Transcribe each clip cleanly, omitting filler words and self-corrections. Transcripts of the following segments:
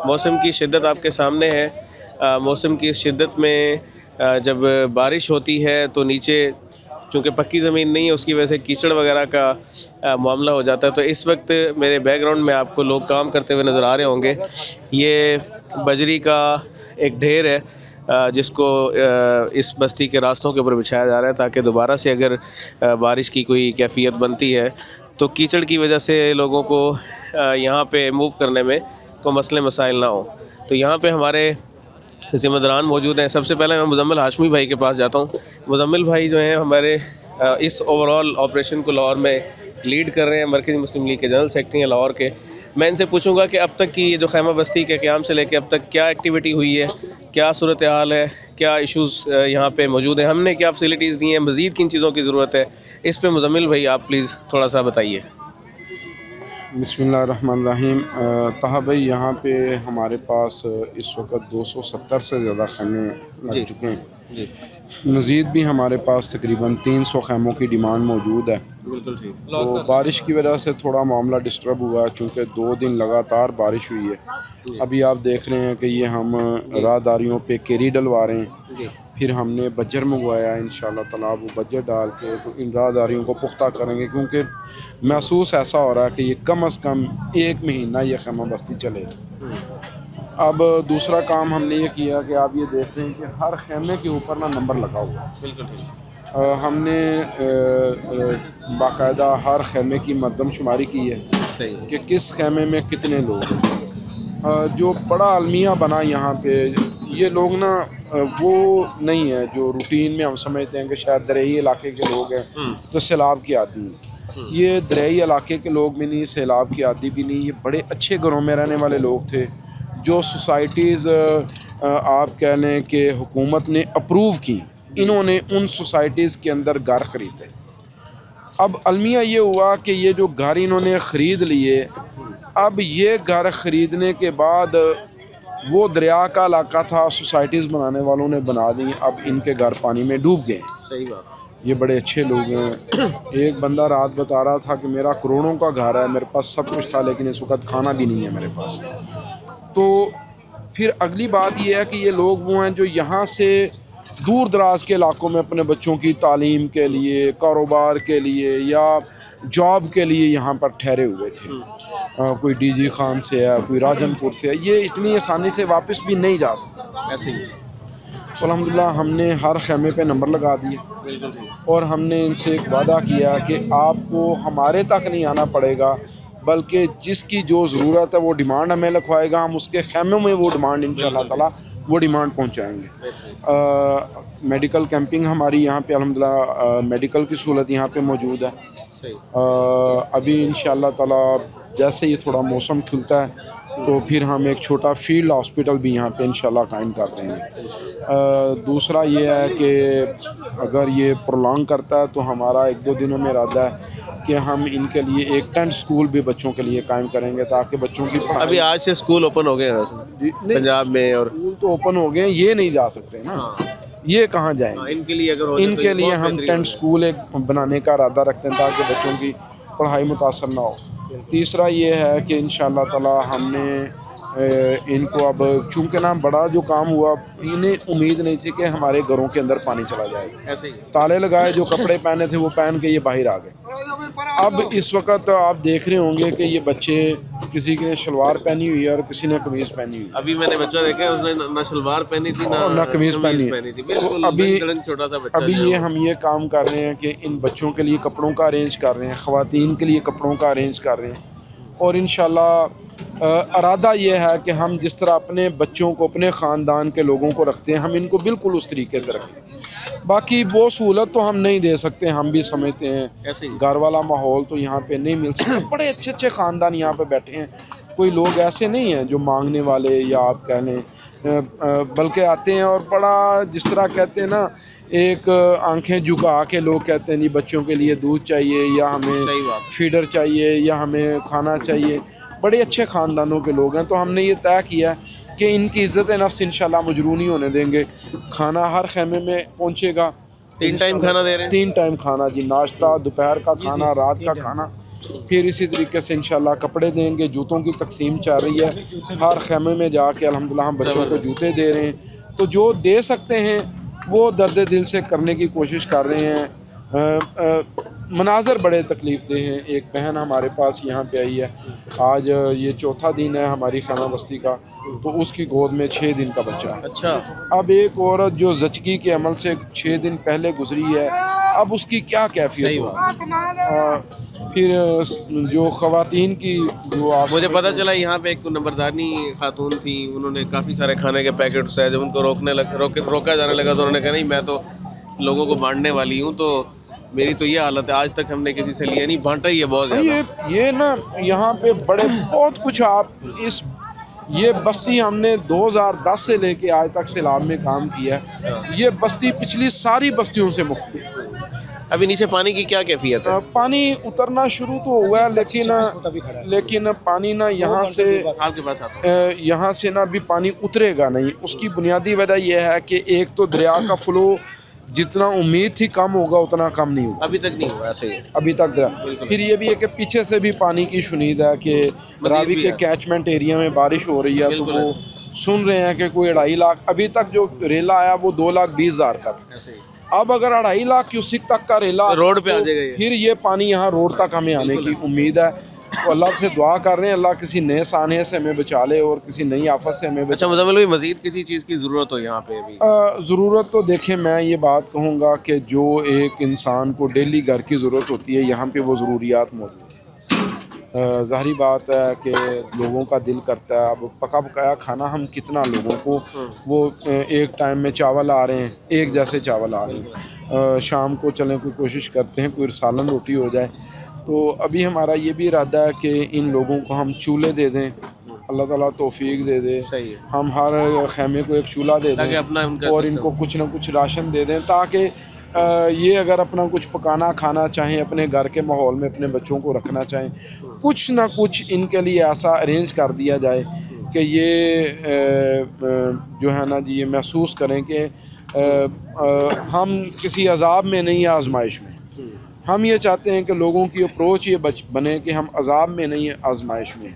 موسم کی شدت آپ کے سامنے ہے۔ موسم کی شدت میں جب بارش ہوتی ہے تو نیچے چونکہ پکی زمین نہیں ہے، اس کی وجہ سے کیچڑ وغیرہ کا معاملہ ہو جاتا ہے۔ تو اس وقت میرے بیک گراؤنڈ میں آپ کو لوگ کام کرتے ہوئے نظر آ رہے ہوں گے۔ یہ بجری کا ایک ڈھیر ہے جس کو اس بستی کے راستوں کے اوپر بچھایا جا رہا ہے تاکہ دوبارہ سے اگر بارش کی کوئی کیفیت بنتی ہے تو کیچڑ کی وجہ سے لوگوں کو یہاں پہ موو کرنے میں کوئی مسئلے مسائل نہ ہوں۔ تو یہاں پہ ہمارے ذمہ داران موجود ہیں۔ سب سے پہلے میں مزمل ہاشمی بھائی کے پاس جاتا ہوں۔ مزمل بھائی جو ہیں ہمارے اس اوور آل آپریشن کو لاہور میں لیڈ کر رہے ہیں، مرکزی مسلم لیگ کے جنرل سیکرٹری ہیں لاہور کے۔ میں ان سے پوچھوں گا کہ اب تک کی یہ جو خیمہ بستی کے قیام سے لے کے اب تک کیا ایکٹیویٹی ہوئی ہے، کیا صورتحال ہے، کیا ایشوز یہاں پہ موجود ہیں، ہم نے کیا فیسلٹیز دی ہیں، مزید کن چیزوں کی ضرورت ہے، اس پہ مزمل بھائی آپ پلیز تھوڑا سا بتائیے۔ بسم اللہ الرحمن الرحیم۔ طہ بھائی، یہاں پہ ہمارے پاس اس وقت 270 سے زیادہ خیمے لگ چکے ہیں۔ جی مزید بھی ہمارے پاس تقریباً 300 خیموں کی ڈیمانڈ موجود ہے۔ بالکل ٹھیک۔ تو بارش کی وجہ سے تھوڑا معاملہ ڈسٹرب ہوا چونکہ 2 دن لگاتار بارش ہوئی ہے۔ ابھی آپ دیکھ رہے ہیں کہ یہ ہم راہداریوں پہ کیری ڈلوا رہے ہیں، پھر ہم نے بجر منگوایا انشاءاللہ تعالیٰ، وہ بجر ڈال کے تو ان راہداریوں کو پختہ کریں گے کیونکہ محسوس ایسا ہو رہا ہے کہ یہ کم از کم 1 مہینہ یہ خیمہ بستی چلے۔ اب دوسرا کام ہم نے یہ کیا کہ آپ یہ دیکھ رہے ہیں کہ ہر خیمے کے اوپر نمبر لگا ہوا ہے۔ بالکل ٹھیک۔ ہم نے باقاعدہ ہر خیمے کی مردم شماری کی ہے صحیح۔ کہ کس خیمے میں کتنے لوگ ہیں۔ جو بڑا المیہ بنا یہاں پہ، یہ لوگ نا وہ نہیں ہے جو روٹین میں ہم سمجھتے ہیں کہ شاید درہی علاقے کے لوگ ہیں تو سیلاب کے عادی ہیں۔ یہ درہی علاقے کے لوگ بھی نہیں، سیلاب کے عادی بھی نہیں، یہ بڑے اچھے گھروں میں رہنے والے لوگ تھے جو سوسائٹیز آپ کہہ لیں کہ حکومت نے اپروو کی، انہوں نے ان سوسائٹیز کے اندر گھر خریدے۔ اب المیہ یہ ہوا کہ یہ جو گھر انہوں نے خرید لیے، اب یہ گھر خریدنے کے بعد وہ دریا کا علاقہ تھا، سوسائٹیز بنانے والوں نے بنا دی، اب ان کے گھر پانی میں ڈوب گئے۔ صحیح بات۔ یہ بڑے اچھے لوگ ہیں۔ ایک بندہ رات بتا رہا تھا کہ میرا کروڑوں کا گھر ہے، میرے پاس سب کچھ تھا لیکن اس وقت کھانا بھی نہیں ہے میرے پاس۔ تو پھر اگلی بات یہ ہے کہ یہ لوگ وہ ہیں جو یہاں سے دور دراز کے علاقوں میں اپنے بچوں کی تعلیم کے لیے، کاروبار کے لیے یا جاب کے لیے یہاں پر ٹھہرے ہوئے تھے۔ کوئی ڈی جی خان سے ہے، کوئی راجن پور سے ہے، یہ اتنی آسانی سے واپس بھی نہیں جا سکتا۔ ایسے ہی۔ تو الحمدللہ ہم نے ہر خیمے پہ نمبر لگا دیے اور ہم نے ان سے ایک وعدہ کیا کہ آپ کو ہمارے تک نہیں آنا پڑے گا بلکہ جس کی جو ضرورت ہے وہ ڈیمانڈ ہمیں لکھوائے گا، ہم اس کے خیموں میں وہ ڈیمانڈ انشاءاللہ تعالیٰ وہ ڈیمانڈ پہنچائیں گے۔ میڈیکل کیمپنگ ہماری یہاں پہ الحمدللہ میڈیکل کی سہولت یہاں پہ موجود ہے۔ ابھی انشاءاللہ تعالیٰ جیسے یہ تھوڑا موسم کھلتا ہے تو پھر ہم ایک چھوٹا فیلڈ ہاسپٹل بھی یہاں پہ انشاءاللہ قائم کر دیں گے۔ دوسرا یہ ہے کہ اگر یہ پرولانگ کرتا ہے تو ہمارا 1-2 دنوں میں ارادہ ہے کہ ہم ان کے لیے ایک ٹینٹ سکول بھی بچوں کے لیے قائم کریں گے تاکہ بچوں کی پڑھائی۔ ابھی آج سے اسکول اوپن ہو گئے ہیں ویسے پنجاب میں، اور اسکول تو اوپن ہو گئے ہیں، یہ نہیں جا سکتے نا، یہ کہاں جائیں گے؟ ان کے لیے اگر ان کے لیے ہم ٹینٹ سکول ایک بنانے کا ارادہ رکھتے ہیں تاکہ بچوں کی پڑھائی متاثر نہ ہو۔ تیسرا یہ ہے کہ انشاءاللہ تعالیٰ ہم نے ان کو اب چونکہ نا بڑا جو کام ہوا، انہیں امید نہیں تھی کہ ہمارے گھروں کے اندر پانی چلا جائے گا۔ ایسے ہی۔ تالے لگائے، جو کپڑے پہنے تھے وہ پہن کے یہ باہر آ گئے۔ اب اس وقت آپ دیکھ رہے ہوں گے کہ یہ بچے، کسی نے شلوار پہنی ہوئی ہے اور کسی نے قمیض پہنی ہوئی ہے۔ ابھی میں نے بچہ دیکھا ہے، اس نے نہ شلوار پہنی تھی نہ قمیض پہنی تھی۔ تو بالکل ابھی چھوٹا سا بچہ۔ ابھی یہ ہم یہ کام کر رہے ہیں کہ ان بچوں کے لیے کپڑوں کا ارینج کر رہے ہیں، خواتین کے لیے کپڑوں کا ارینج کر رہے ہیں، اور انشاءاللہ ارادہ یہ ہے کہ ہم جس طرح اپنے بچوں کو، اپنے خاندان کے لوگوں کو رکھتے ہیں، ہم ان کو بالکل اس طریقے سے رکھیں۔ باقی وہ سہولت تو ہم نہیں دے سکتے، ہم بھی سمجھتے ہیں ایسے ہی۔ گھر والا ماحول تو یہاں پہ نہیں مل سکتا۔ بڑے اچھے اچھے خاندان یہاں پہ بیٹھے ہیں، کوئی لوگ ایسے نہیں ہیں جو مانگنے والے یا آپ کہہ لیں، بلکہ آتے ہیں اور بڑا جس طرح کہتے ہیں نا، ایک آنکھیں جھکا کے لوگ کہتے ہیں جی بچوں کے لیے دودھ چاہیے یا ہمیں فیڈر چاہیے یا ہمیں کھانا چاہیے۔ بڑے اچھے خاندانوں کے لوگ ہیں، تو ہم نے یہ طے کیا کہ ان کی عزت نفس انشاءاللہ مجروح نہیں ہونے دیں گے۔ کھانا ہر خیمے میں پہنچے گا۔ 3 ٹائم کھانا دے رہے ہیں؟ 3 ٹائم کھانا جی، ناشتہ، دوپہر کا کھانا، رات کا کھانا پھر اسی طریقے سے انشاءاللہ کپڑے دیں گے. جوتوں کی تقسیم چل رہی ہے, ہر خیمے میں جا کے الحمدللہ ہم بچوں کو جوتے دے رہے ہیں. تو جو دے سکتے ہیں وہ درد دل سے کرنے کی کوشش کر رہے ہیں. مناظر بڑے تکلیف دہ ہیں. ایک بہن ہمارے پاس یہاں پہ آئی ہے, آج یہ چوتھا دن ہے ہماری خیمہ بستی کا, تو اس کی گود میں 6 دن کا بچہ ہے. اچھا. اب ایک عورت جو زچگی کے عمل سے 6 دن پہلے گزری ہے, اب اس کی کیا کیفیت ہوگی. پھر جو خواتین کی جو مجھے پتہ چلا یہاں پہ ایک نمبردارنی خاتون تھی, انہوں نے کافی سارے کھانے کے پیکٹس ہے, جب ان کو روکا جانے لگا تو انہوں نے کہا نہیں میں تو لوگوں کو بانٹنے والی ہوں, تو میری تو یہ حالت ہے, آج تک ہم نے کسی سے لیا نہیں, بانٹا ہی ہے بہت زیادہ. یہ نا یہاں پہ بڑے بہت کچھ. آپ اس یہ بستی ہم نے 2010 سے لے کے آج تک سیلاب میں کام کیا ہے. یہ بستی پچھلی ساری بستیوں سے مختلف ہے. ابھی نیچے پانی کی کیا کیفیت ہے؟ پانی اترنا شروع تو ہوا ہے, لیکن پانی نا یہاں سے آپ کے پاس آتا ہے یہاں سے نا ابھی پانی اترے گا نہیں. اس کی بنیادی وجہ یہ ہے کہ ایک تو دریا کا فلو جتنا امید تھی کم ہوگا اتنا کم نہیں ہوگا, ابھی تک نہیں ہوا ایسے ہی ابھی تک دریا. پھر یہ بھی ہے کہ پیچھے سے بھی پانی کی شنید ہے کہ راوی کے کیچمنٹ ایریا میں بارش ہو رہی ہے, تو وہ سن رہے ہیں کہ کوئی 2.5 لاکھ, ابھی تک جو ریلا آیا وہ 2,20,000 کا تھا. اب اگر 2.5 لاکھ کیوسک تک کا ریلا روڈ پہ آ جائے گا, پھر یہ پانی یہاں روڈ تک ہمیں آنے کی امید ہے. تو اللہ سے دعا کر رہے ہیں اللہ کسی نئے سانحے سے ہمیں بچا لے اور کسی نئی آفت سے ہمیں بچا. اچھا مزمل بھائی, مزید کسی چیز کی ضرورت ہو یہاں پہ ابھی؟ ضرورت تو دیکھیں میں یہ بات کہوں گا کہ جو ایک انسان کو ڈیلی گھر کی ضرورت ہوتی ہے یہاں پہ وہ ضروریات موجود ہیں. ظاہری بات ہے کہ لوگوں کا دل کرتا ہے, اب پکا پکایا کھانا ہم کتنا لوگوں کو, وہ ایک ٹائم میں چاول آ رہے ہیں, ایک جیسے چاول آ رہے ہیں, شام کو چلیں کوئی کوشش کرتے ہیں کوئی سالن روٹی ہو جائے. تو ابھی ہمارا یہ بھی ارادہ ہے کہ ان لوگوں کو ہم چولہے دے دیں, اللہ تعالیٰ توفیق دے دے, ہم ہر خیمے کو ایک چولہا دے دیں اور ان کو کچھ نہ کچھ راشن دے دیں, تاکہ یہ اگر اپنا کچھ پکانا کھانا چاہیں, اپنے گھر کے ماحول میں اپنے بچوں کو رکھنا چاہیں, کچھ نہ کچھ ان کے لیے ایسا ارینج کر دیا جائے کہ یہ جو ہے نا جی یہ محسوس کریں کہ ہم کسی عذاب میں نہیں, آزمائش میں. ہم یہ چاہتے ہیں کہ لوگوں کی اپروچ یہ بنے کہ ہم عذاب میں نہیں ہیں, آزمائش میں.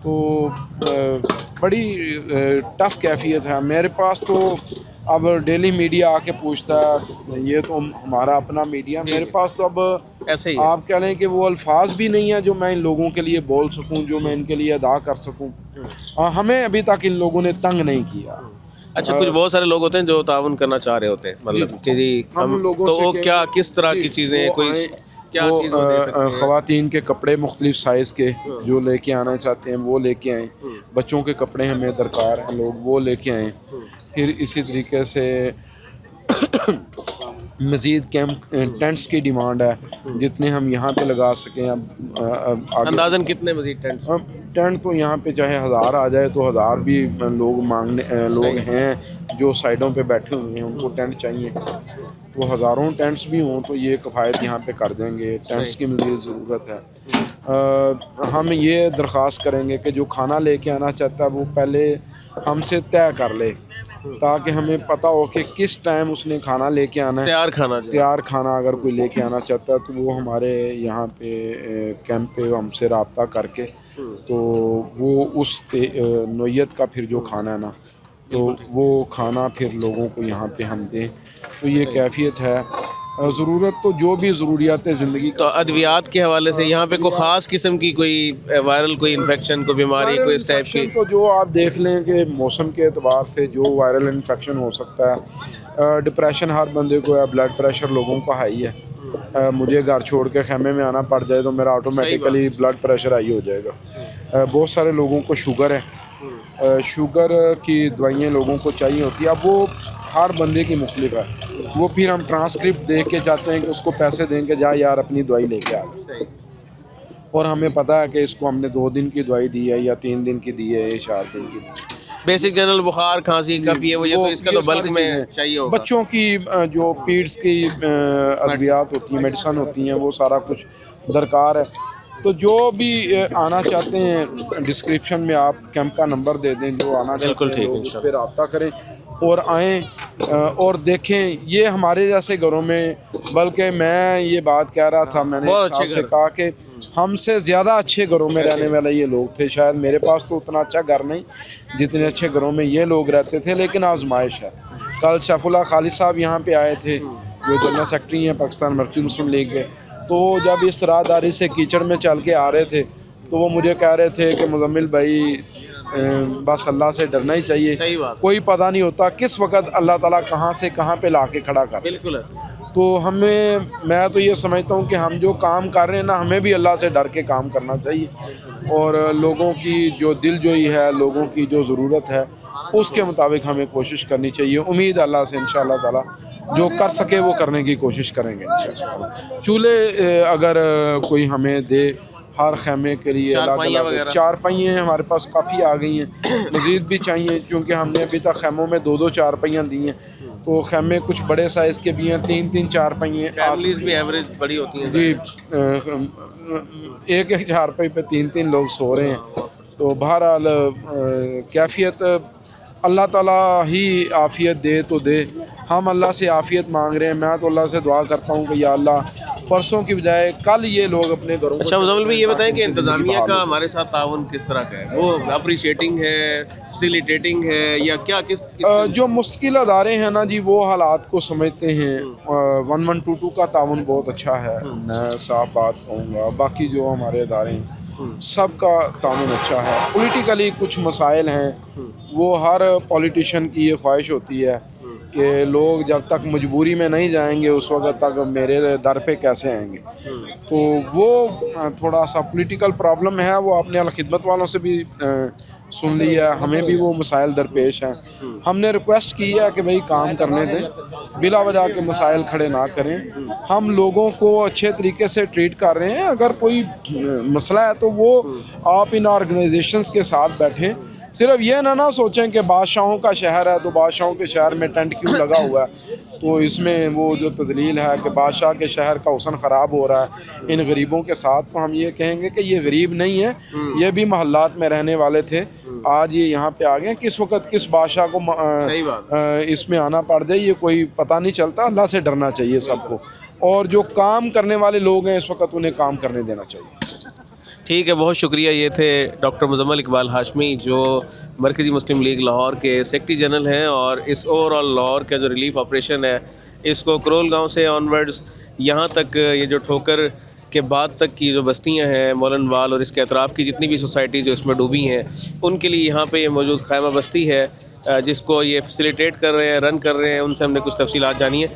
تو بڑی ٹف کیفیت ہے. میرے پاس تو اب ڈیلی میڈیا آ کے پوچھتا ہے, یہ تو ہمارا اپنا میڈیا, میرے پاس تو اب ایسے ہی آپ کہہ لیں کہ وہ الفاظ بھی نہیں ہیں جو میں ان لوگوں کے لیے بول سکوں, جو میں ان کے لیے ادا کر سکوں. ہمیں ابھی تک ان لوگوں نے تنگ نہیں کیا. اچھا, کچھ بہت سارے لوگ ہوتے ہیں جو تعاون کرنا چاہ رہے ہوتے ہیں, مطلب کہ جی ہم لوگوں تو وہ کیا کس طرح کی چیزیں, کوئی کیا چیز خواتین کے کپڑے مختلف سائز کے جو لے کے آنا چاہتے ہیں وہ لے کے آئیں, بچوں کے کپڑے ہمیں درکار ہیں لوگ وہ لے کے آئیں. پھر اسی طریقے سے مزید ٹینٹس کی ڈیمانڈ ہے, جتنے ہم یہاں پہ لگا سکیں. اب اندازاً کتنے مزید ٹینٹ تو یہاں پہ چاہے 1000 آ جائے تو 1000 بھی لوگ ہیں جو سائڈوں پہ بیٹھے ہوئے ہیں, ان کو ٹینٹ چاہیے, تو ہزاروں ٹینٹس بھی ہوں تو یہ کفایت یہاں پہ کر دیں گے. ٹینٹس کی مزید ضرورت ہے. ہم یہ درخواست کریں گے کہ جو کھانا لے کے آنا چاہتا ہے وہ پہلے ہم سے طے کر لے, تاکہ ہمیں پتہ ہو کہ کس ٹائم اس نے کھانا لے کے آنا ہے. تیار کھانا اگر کوئی لے کے آنا چاہتا ہے تو وہ ہمارے یہاں پہ کیمپ پہ ہم سے رابطہ کر کے, تو وہ اس نوعیت کا پھر جو کھانا ہے نا, تو وہ کھانا پھر لوگوں کو یہاں پہ ہم دیں. تو یہ کیفیت ہے. ضرورت تو جو بھی ضروریات زندگی. تو ادویات کے حوالے سے یہاں پہ کوئی خاص قسم کی کوئی وائرل کوئی انفیکشن, کوئی بیماری, کوئی اس ٹائپ کی؟ تو جو آپ دیکھ لیں کہ موسم کے اعتبار سے جو وائرل انفیکشن ہو سکتا ہے, ڈپریشن ہر بندے کو ہے, بلڈ پریشر لوگوں کا ہائی ہے. مجھے گھر چھوڑ کے خیمے میں آنا پڑ جائے تو میرا آٹومیٹیکلی بلڈ پریشر ہائی ہو جائے گا. بہت سارے لوگوں کو شوگر ہے, شوگر کی دوائیاں لوگوں کو چاہیے ہوتی ہے. اب وہ ہر بندے کی مختلف ہے, وہ پھر ہم ٹرانسکرپٹ دیکھ کے چاہتے ہیں کہ اس کو پیسے دیں کہ جا یار اپنی دوائی لے کے آ جائے, اور ہمیں پتہ ہے کہ اس کو ہم نے 2 دن کی دوائی دی ہے یا 3 دن کی دی ہے یا 4 دن کی دی ہے. بیسک جنرل بخار کھانسی کافی ہے وہ, یہ تو اس کا تو بلک میں چاہیے ہوگا. بچوں کی جو پیڈس کی ادویات ہوتی ہیں, میڈیسن ہوتی ہیں, وہ سارا کچھ درکار ہے. تو جو بھی آنا چاہتے ہیں ڈسکرپشن میں آپ کیمپ کا نمبر دے دیں, جو آنا چاہتے ہیں اس پہ رابطہ کریں اور آئیں اور دیکھیں. یہ ہمارے جیسے گھروں میں, بلکہ میں یہ بات کہہ رہا تھا, میں نے سے کہا کہ ہم سے زیادہ اچھے گھروں میں رہنے والے یہ لوگ تھے. شاید میرے پاس تو اتنا اچھا گھر نہیں جتنے اچھے گھروں میں یہ لوگ رہتے تھے, لیکن آزمائش ہے. کل سیف اللہ خالد صاحب یہاں پہ آئے تھے جو جنرل سیکرٹری ہیں پاکستان مرکزی مسلم لیگ کے, تو جب اس راہداری سے کیچڑ میں چل کے آ رہے تھے تو وہ مجھے کہہ رہے تھے کہ مزمل بھائی بس اللہ سے ڈرنا ہی چاہیے, صحیح بات, کوئی پتہ نہیں ہوتا کس وقت اللہ تعالیٰ کہاں سے کہاں پہ لا کے کھڑا کر. بالکل. تو میں تو یہ سمجھتا ہوں کہ ہم جو کام کر رہے ہیں نا, ہمیں بھی اللہ سے ڈر کے کام کرنا چاہیے, اور لوگوں کی جو دل جوئی ہے, لوگوں کی جو ضرورت ہے, اس کے مطابق ہمیں کوشش کرنی چاہیے. امید اللہ سے انشاءاللہ تعالیٰ جو کر سکے وہ کرنے کی کوشش کریں گے انشاءاللہ. چولہے اگر کوئی ہمیں دے ہر خیمے کے لیے, چارپائیاں ہمارے پاس کافی آ گئی ہیں, مزید بھی چاہیے کیونکہ ہم نے ابھی تک خیموں میں 2 چارپائیاں دی ہیں, تو خیمے کچھ بڑے سائز کے بھی ہیں, 3 چارپائیاں. فیملیز بھی ایوریج بڑی ہوتی ہیں جی, ایک چارپائی پہ 3 لوگ سو رہے ہیں. تو بہرحال کیفیت اللہ تعالیٰ ہی عافیت دے تو دے, ہم اللہ سے عافیت مانگ رہے ہیں. میں تو اللہ سے دعا کرتا ہوں کہ یا اللہ پرسوں کی بجائے کل یہ لوگ اپنے گھروں کو. اچھا مزمل بھائی یہ بتائیں کہ انتظامیہ کا ہمارے ساتھ تعاون کس طرح کا ہے؟ وہ اپریشیٹنگ ہے, فیسیلیٹیٹنگ ہے, یا کیا کس جو مستقل ادارے ہیں نا جی, وہ حالات کو سمجھتے ہیں. 1122 کا تعاون بہت اچھا ہے, میں صاف بات کہوں گا. باقی جو ہمارے ادارے ہیں سب کا تعاون اچھا ہے. پولیٹیکلی کچھ مسائل ہیں, وہ ہر پولیٹیشین کی یہ خواہش ہوتی ہے کہ لوگ جب تک مجبوری میں نہیں جائیں گے اس وقت تک میرے در پہ کیسے آئیں گے. تو وہ تھوڑا سا پولیٹیکل پرابلم ہے, وہ اپنے الخدمت والوں سے بھی سن لیا, ہمیں بھی وہ مسائل درپیش ہیں. ہم نے ریکویسٹ کی ہے کہ بھئی کام کرنے دیں, بلا وجہ کے مسائل کھڑے نہ کریں. ہم لوگوں کو اچھے طریقے سے ٹریٹ کر رہے ہیں. اگر کوئی مسئلہ ہے تو وہ آپ ان آرگنائزیشنز کے ساتھ بیٹھیں. صرف یہ نہ سوچیں کہ بادشاہوں کا شہر ہے تو بادشاہوں کے شہر میں ٹینٹ کیوں لگا ہوا ہے, تو اس میں وہ جو تدلیل ہے کہ بادشاہ کے شہر کا حسن خراب ہو رہا ہے ان غریبوں کے ساتھ, تو ہم یہ کہیں گے کہ یہ غریب نہیں ہے, یہ بھی محلات میں رہنے والے تھے, آج یہ یہاں پہ آ گئے. کس وقت کس بادشاہ کو اس میں آنا پڑ جائے یہ کوئی پتہ نہیں چلتا. اللہ سے ڈرنا چاہیے سب کو, اور جو کام کرنے والے لوگ ہیں اس وقت انہیں کام کرنے دینا چاہیے. ٹھیک ہے, بہت شکریہ. یہ تھے ڈاکٹر مزمل اقبال ہاشمی جو مرکزی مسلم لیگ لاہور کے سیکرٹری جنرل ہیں, اور اس اوور آل لاہور کا جو ریلیف آپریشن ہے اس کو کرول گاؤں سے آنورڈز یہاں تک, یہ جو ٹھوکر کے بعد تک کی جو بستیاں ہیں مولن وال اور اس کے اطراف کی جتنی بھی سوسائٹیز جو اس میں ڈوبی ہیں, ان کے لیے یہاں پہ یہ موجود خیمہ بستی ہے جس کو یہ فیسیلیٹیٹ کر رہے ہیں, رن کر رہے ہیں. ان سے ہم نے کچھ تفصیلات جانی ہیں.